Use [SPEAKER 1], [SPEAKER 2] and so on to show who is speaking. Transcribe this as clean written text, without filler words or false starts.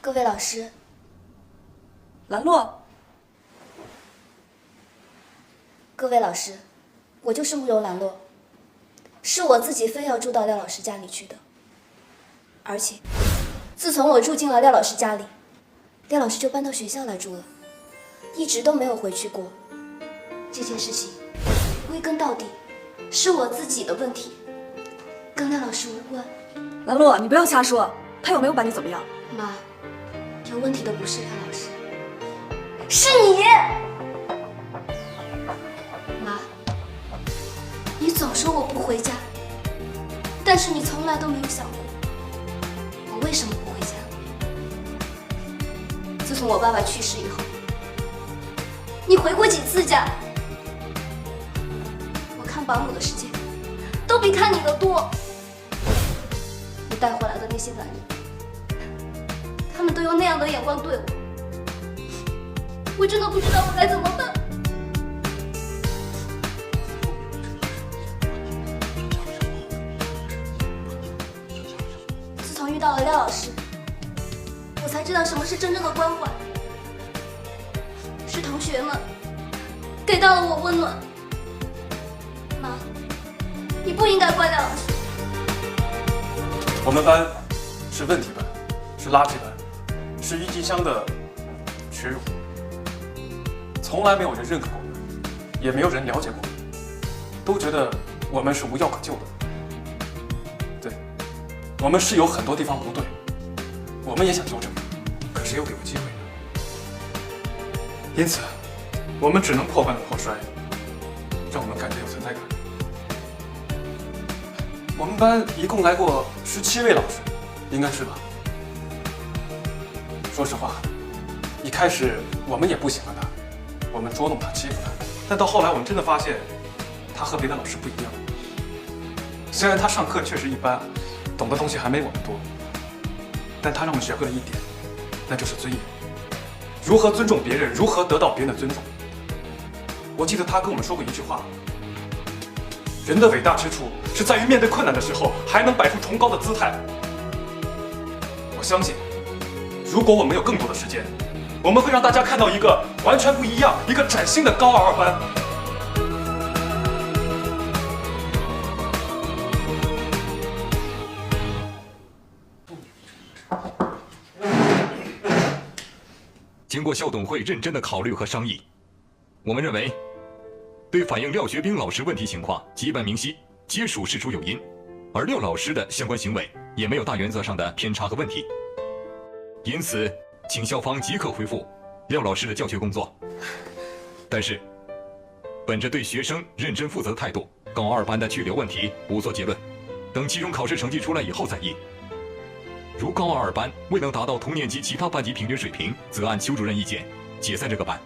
[SPEAKER 1] 各位老师，
[SPEAKER 2] 兰洛，
[SPEAKER 1] 各位老师，我就是慕容兰洛，是我自己非要住到廖老师家里去的。而且，自从我住进了廖老师家里，廖老师就搬到学校来住了，一直都没有回去过。这件事情归根到底是我自己的问题，跟廖老师无关。
[SPEAKER 2] 兰洛，你不要瞎说，他有没有把你怎么样？
[SPEAKER 1] 妈，有问题的不是廖老师，是你。妈，你总说我不回家，但是你从来都没有想过我为什么不回家。自从我爸爸去世以后，你回过几次家？我看保姆的时间都比看你的多。你带回来的那些男人，他们都用那样的眼光对我，我真的不知道我该怎么办。自从遇到了廖老师，我才知道什么是真正的关怀，是同学们给到了我温暖。妈，你不应该怪廖老师。
[SPEAKER 3] 我们班是问题班，是垃圾班，是郁金香的缺乳，从来没有人认可过我们，也没有人了解过我们，都觉得我们是无药可救的。对，我们是有很多地方不对，我们也想纠正，可谁又给过机会呢？因此，我们只能破罐子破摔，让我们感觉有存在感。我们班一共来过17位老师，应该是吧？说实话，一开始我们也不喜欢他，我们捉弄他、欺负他，但到后来我们真的发现，他和别的老师不一样。虽然他上课确实一般，懂的东西还没我们多，但他让我们学会了一点，那就是尊严。如何尊重别人，如何得到别人的尊重。我记得他跟我们说过一句话：人的伟大之处是在于面对困难的时候，还能摆出崇高的姿态。我相信，如果我们有更多的时间，我们会让大家看到一个完全不一样、一个崭新的高二班。
[SPEAKER 4] 经过校董会认真的考虑和商议，我们认为，对反映廖学兵老师问题情况基本明晰，皆属事出有因，而廖老师的相关行为也没有大原则上的偏差和问题，因此，请校方即刻恢复廖老师的教学工作。但是，本着对学生认真负责的态度，高二班的去留问题不做结论，等期中考试成绩出来以后再议。如高二班未能达到同年级其他班级平均水平，则按邱主任意见解散这个班。